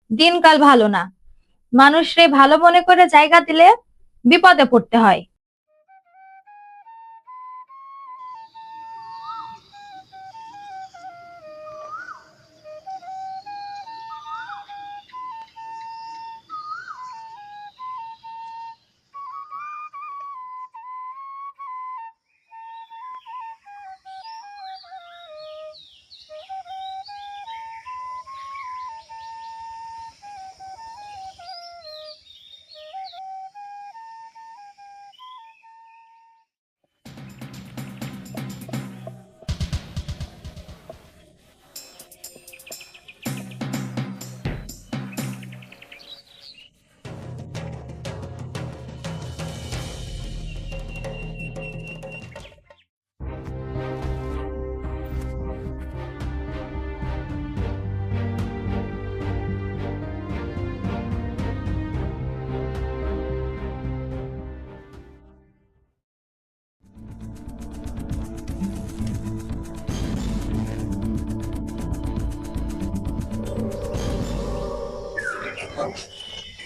দিনকাল ভালো না। মানুষরে ভালো মনে করে জায়গা দিলে বিপদে পড়তে হয়।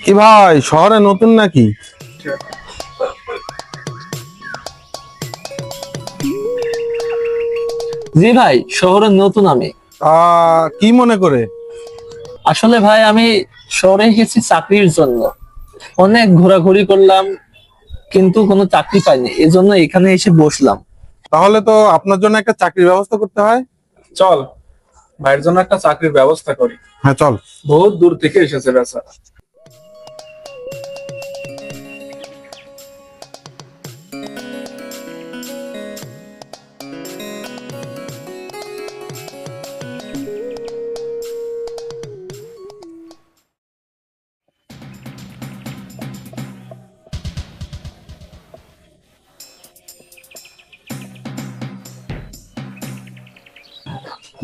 কি ভাই, শহরে নতুন নাকি? জি ভাই, শহরে নতুন আমি। কি মনে করে? আসলে ভাই আমি শহরে এসেছি চাকরির জন্য। অনেক ঘোরাঘুরি করলাম কিন্তু কোনো চাকরি পাইনি, এজন্য এখানে এসে বসলাম। তাহলে তো আপনার জন্য একটা চাকরির ব্যবস্থা করতে হয়। চল ভাইয়ের জন্য একটা চাকরির ব্যবস্থা করি। হ্যাঁ চল। বহুত দূর থেকে এসেছে বেচারা।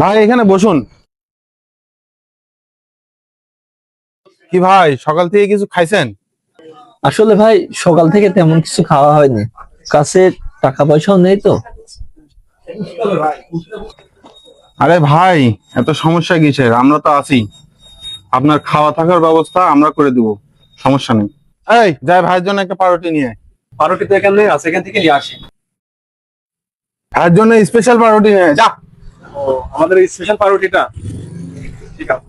ভাই এখানে বসুন। কি ভাই, সকাল থেকে কিছু খাইছেন? আসলে ভাই সকাল থেকে তেমন কিছু খাওয়া হয়নি, কাছে টাকা পয়সাও নেই তো। আরে ভাই, এত সমস্যা কিসের? আমরা তো আছি। আপনার খাওয়া থাকার ব্যবস্থা আমরা করে দিব, সমস্যা নেই। এই যাই, ভাইয়ের জন্য একটা পাউরুটি নিয়ে আয়। পাউরুটি তো এখানে আছে, এখান থেকে নিয়ে আসি। ভাইয়ের জন্য স্পেশাল পাউরুটি নিয়ে আয়, যা। ও, আমাদের এই স্পেশাল পাউরুটিটা ঠিক আছে।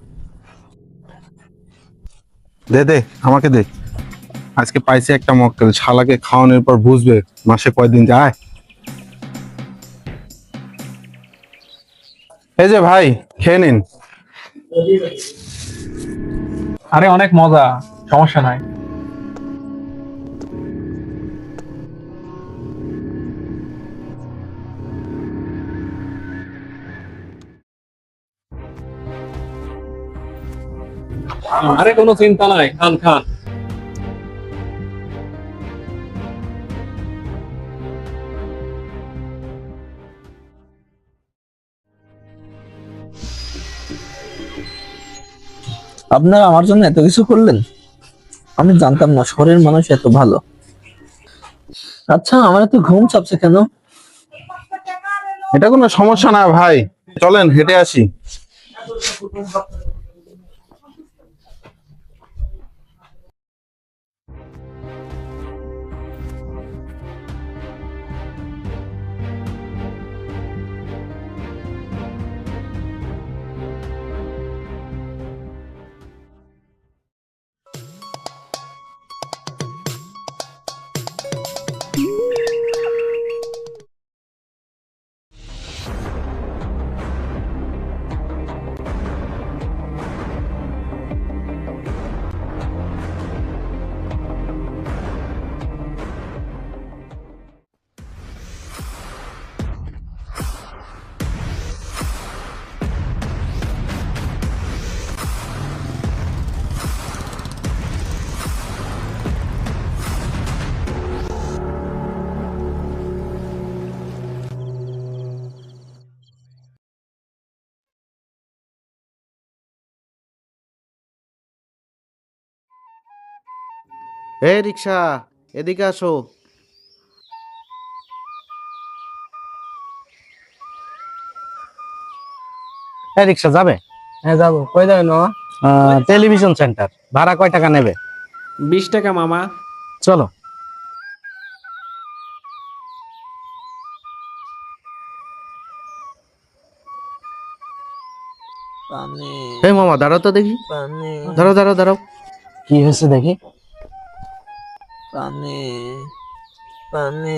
দে দে, আমাকে দে। আজকে পাইছি একটা মক্কেল, শালাকে খাওয়ানোর পর বুঝবে মাসে কয়দিন যায়। এই যে ভাই, খেয়ে নিন। আরে অনেক মজা, সমস্যা নাই। আরে কোনো চিন্তা নাই, খান খান। আপনারা আমার জন্য এত কিছু করলেন, আমি জানতাম না শহরের মানুষ এত ভালো। আচ্ছা, আমার এত ঘুম চাপছে কেন? এটা কোনো সমস্যা না ভাই, চলেন হেঁটে আসি। এই রিক্সা, এদিকে আসো। এই রিক্সা যাবে? হ্যাঁ যাবো, কই যাবেন মামা? Television centre. ভাড়া কয় টাকা নেবে? 20 টাকা মামা। চলো। পানি এই মামা দাঁড়াও তো দেখি। পানি দাঁড়াও দাঁড়াও দাঁড়াও, কি হয়েছে দেখি। পানি পানি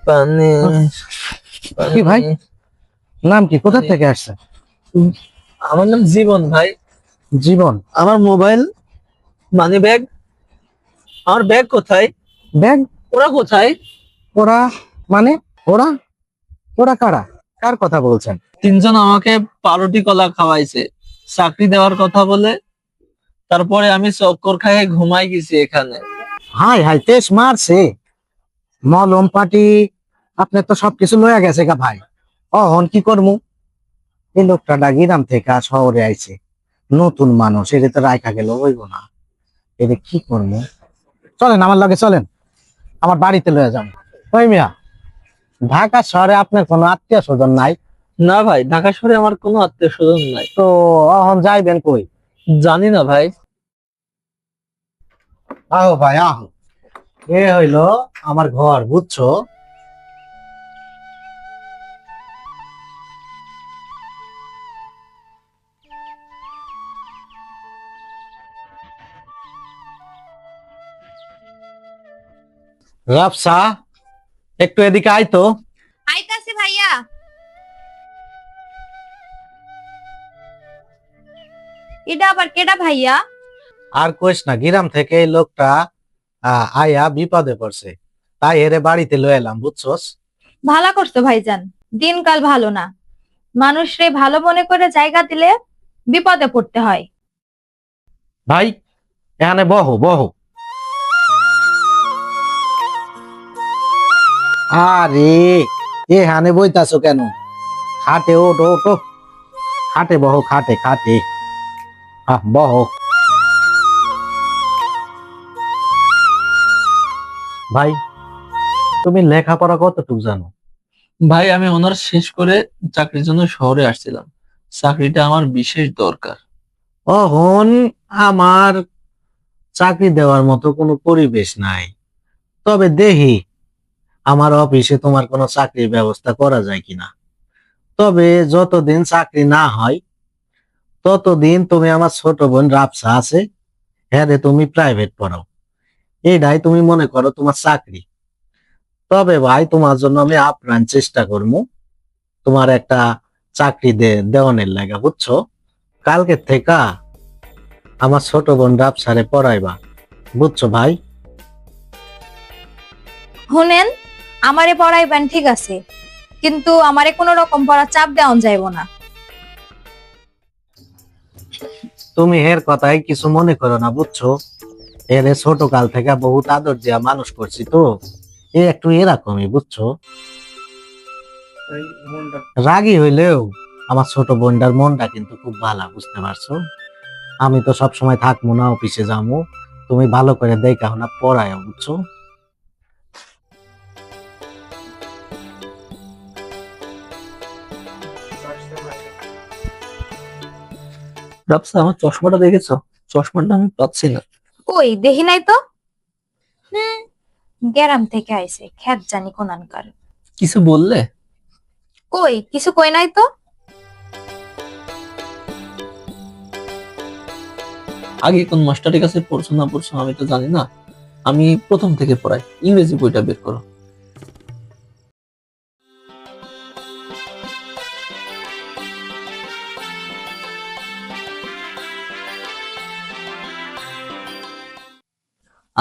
পানি কি ভাই, নাম কি, কোথা থেকে আসছে? আমার নাম জীবন ভাই। জীবন? আমার মোবাইল, মানি ব্যাগ, আমার ব্যাগ কোথায়? ব্যাগ? ওরা কোথায়? ওরা মানে? ওরা ওরা কারা, কার কথা বলছেন? তিনজন আমাকে পাউরুটি কলা খাওয়াইছে চাকরি দেওয়ার কথা বলে। তারপরে আমি চক্কর খাইয়ে ঘুমাই গেছি এখানে। হাই হাই, তেজ মারছে, মলম পাটি, আপনি তো সবকিছু লয়ে গেছে গা ভাই। অহন কি করমু? এই লোকটা গ্রাম থেকে শহরে আইছে, নতুন মানুষ, এটা তো রাইখা গেল হইব না। এটা কি করবো? চলেন আমার লগে চলেন, আমার বাড়িতে লয়ে যাবো। ওই মিয়া, ঢাকা শহরে আপনার কোনো আত্মীয় স্বজন নাই? না ভাই, ঢাকা শহরে আমার কোনো আত্মীয় স্বজন নাই। তো অহন যাইবেন কই? জানি না ভাই। আহো ভাই আহো, এ হইলো আমার ঘর, বুঝছো? রাফসা, একটু এদিকে আয় তো। আইতাছি ভাইয়া। এটা আবার কেডা ভাইয়া? আর কইস না, গ্রাম থেকে এই লোকটা আয়া বিপদে পড়ছে, তাই এরে বাড়িতে লয়ে এলাম, বুঝছস? ভালো করছো ভাইজান, দিনকাল ভালো না। মানুষরে ভালো মনে করে জায়গা দিলে বিপদে পড়তে হয়। ভাই এখানে বহো বহো। আরে এখানে বইতাছো কেন? খাটে ওঠো ওঠো, খাটে বহো, খাটে খাটে বহো। ভাই তুমি লেখাপড়া কতটুকু জানো? ভাই আমি অনার্স শেষ করে চাকরির জন্য শহরে আসছিলাম। চাকরিটা আমার বিশেষ দরকার। অহন আমার চাকরি দেওয়ার মতো কোনো পরিবেশ নাই, তবে দেখি আমার অফিসে তোমার কোনো চাকরির ব্যবস্থা করা যায় কিনা। তবে যতদিন চাকরি না হয় ততদিন তুমি আমার ছোট বোন রাফসা আছে, হ্যাঁ রে, তুমি প্রাইভেট পড়াও, এটাই তুমি মনে করো তোমার চাকরি। তবে ভাই তোমার জন্য আমি আপ্রাণ চেষ্টা করবো তোমার একটা চাকরি দেওয়ানের লাগা, বুঝছো? কালকে থেকে আমার ছোট বোন রাফসারে পড়াইবা, বুঝছো ভাই? শুনেন, আমারে পড়াইবেন ঠিক আছে, কিন্তু আমারে কোনো রকম পড়া চাপ দেওয়া যাইব না। তুমি এর কথাই কিছু মনে করো না, বুঝছো? এর ছোট কাল থেকে বহুত আদর দিয়া মানুষ করছি, তো এ একটু এরকমই, বুঝছো? রাগী হইলেও আমার ছোট বোনটার মনটা কিন্তু খুব ভালো, বুঝতে পারছো? আমি তো সব সময় থাকবো না, অফিসে যাবো, তুমি ভালো করে দেখা না পড়ায়, বুঝছো? রাফসা, আমার চশমাটা দেখেছো? চশমাটা আমি পাচ্ছি না। কই দেখি নাই তো। গ্রাম থেকে আইছে, খ্যাত জানি কোনানকার। কিছু বললে? কই কিছু কই নাই তো। আগে কোন মাস্টারের কাছে পড়ছো না পড়ছো আমি তো জানি না। আমি প্রথম থেকে পড়াই, ইংরেজি বইটা বের করো।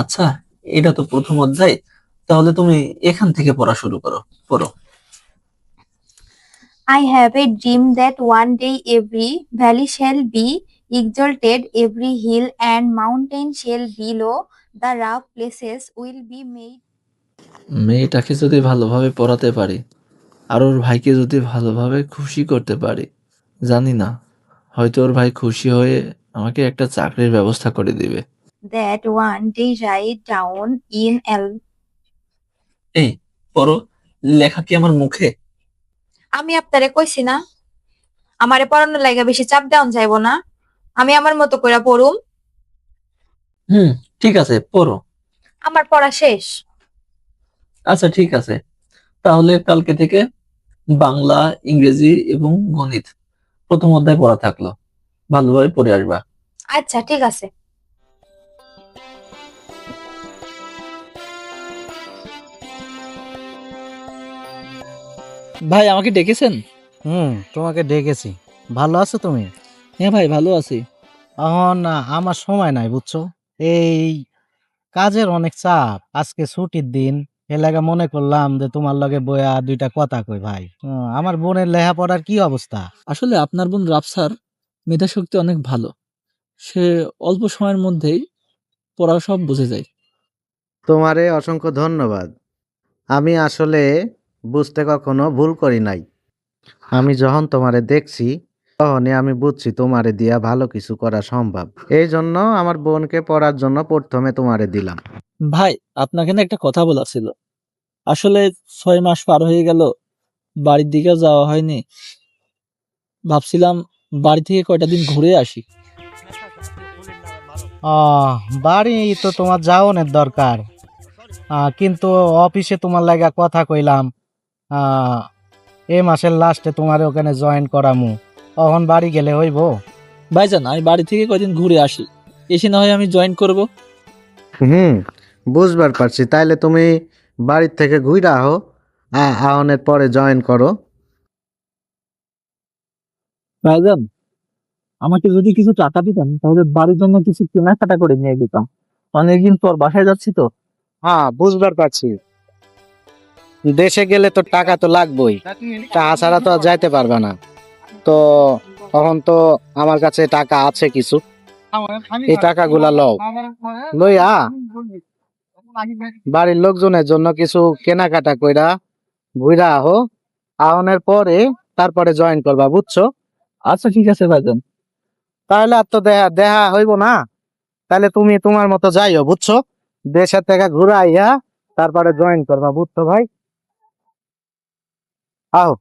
আচ্ছা, এটা তো প্রথম অধ্যায়, তাহলে তুমি এখান থেকে পড়া শুরু করো, পড়ো। I have a dream that one day every valley shall be exalted, every hill and mountain shall be low, the rough places will be made. মেয়েটাকে যদি ভালোভাবে পড়াতে পারি আর ওর ভাইকে যদি ভালোভাবে খুশি করতে পারি, জানি না, হয়তো ওর ভাই খুশি হয়ে আমাকে একটা চাকরির ব্যবস্থা করে দিবে। That one day write down in এই পড়ো, লেখা কি আমার মুখে? আমি আপনারে কইছি না, আমারে পড়ানোর লাগা বেশি চাপ দেওয়া যাইবো না। আমি আমার মতো করে পড়ুম। হুম, ঠিক আছে, পড়ো। আমার পড়া শেষ। আচ্ছা, ঠিক আছে। তাহলে কালকে থেকে বাংলা, ইংরেজি এবং গণিত প্রথম অধ্যায় পড়া থাকলো। ভালোভাবে পড়ে আসবা। আচ্ছা, ঠিক আছে। ভাই, আমাকে ডেকেছেন? তোমাকে ডেকেছি। ভালো আছো তুমি? হ্যাঁ ভাই, ভালো আছি। এখন আমার সময় নাই বুঝছো, এই কাজের অনেক চাপ, আজকে ছুটির দিন, এ লাগা মনে করলাম যে তোমার লগে বয়া দুইটা কথা কই ভাই। আমার বোনের লেখাপড়ার কি অবস্থা? আসলে আপনার বোন রাফসার মেধাশক্তি অনেক ভালো। সে অল্প সময়ের মধ্যেই পড়া সব বুঝে যায়। তোমারে অসংখ্য ধন্যবাদ। আমি আসলে বুঝতে কখনো ভুল করি নাই। আমি যখন তোমারে দেখছি তখনই আমি বুঝছি তোমারে দিয়া ভালো কিছু করা সম্ভব। এই জন্য আমার বোনকে পড়ার জন্য প্রথমে তোমারে দিলাম। ভাই, আপনাকে না একটা কথা বলার ছিল। আসলে 6 মাস পার হয়ে গেল, বাড়ির দিকে যাওয়া হয়নি। ভাবছিলাম বাড়ি থেকে কয়টা দিন ঘুরে আসি। বাড়ি তো তোমার যাওনের দরকার, কিন্তু অফিসে তোমার লাগা কথা কইলাম, এই মাসের লাস্টে তোমার ওখানে জয়েন করামু। তখন বাড়ি গেলে হইব? ভাইজান, আমি বাড়ি থেকে কয়দিন ঘুরে আসি, এসে না হয় আমি জয়েন করব। বুঝবার পারছি। তাইলে তুমি বাড়ির থেকে ঘুরে আহো, আহনের পরে জয়েন করো। ভাইজান, আমাকে যদি কিছু টাকা দিতেন তাহলে বাড়ির জন্য কিছু কেনাকাটা করে নিয়ে যেতাম। অনেকদিন পর বাসায় যাচ্ছি তো। বুঝবার পারছি। দেশে গেলে তো টাকা তো লাগবেই, টাকা ছাড়া তো আর যাইতে পারবে না। তো তখন তো আমার কাছে টাকা আছে কিছু, এই টাকাগুলা লইয়া বাড়ির লোকজনের জন্য কিছু কেনাকাটা কইরা ঘুরা আহো, আহনের পরে তারপরে জয়েন করবা, বুঝছো? আচ্ছা, ঠিক আছে ভাইজান। তাহলে আর তো দেখা দেখা হইব না। তাহলে তুমি তোমার মতো যাইও, বুঝছো? দেশের থেকে ঘুরে আইয়া তারপরে জয়েন করবা, বুঝছো ভাই? আও।